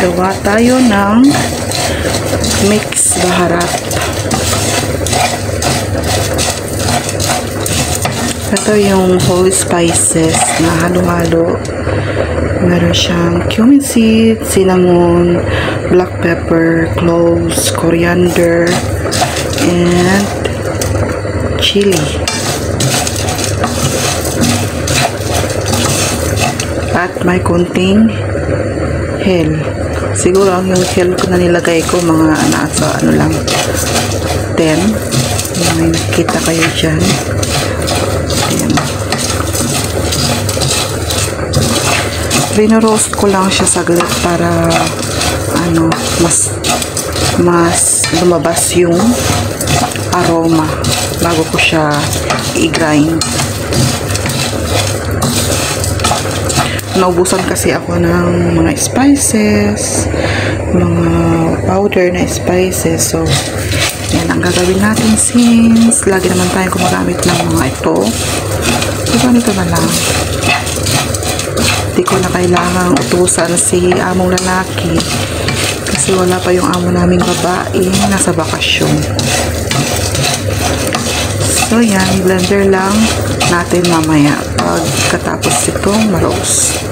gawa tayo ng mix baharat. Ito yung whole spices na halo-halo. Meron siyang cumin seed, cinnamon, black pepper, cloves, coriander, and chili. At may konting hell. Siguro ang yung hell ko na nilagay ko mga nasa ano lang 10. May nakita kayo dyan. Ayan. Rino-roast ko lang siya saglit para ano, mas lumabas yung aroma bago ko siya i-grind. Naubusan kasi ako ng mga spices, mga powder na spices. So, yan ang gagawin natin since lagi naman tayong gumagamit ng mga ito. Diba nito na lang. Hindi ko na kailangang utusan si among lalaki kasi wala pa yung amo naming babae nasa bakasyon. So yan, blender lang natin mamaya pagkatapos itong ma-roast.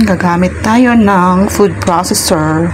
Gagamit tayo ng food processor.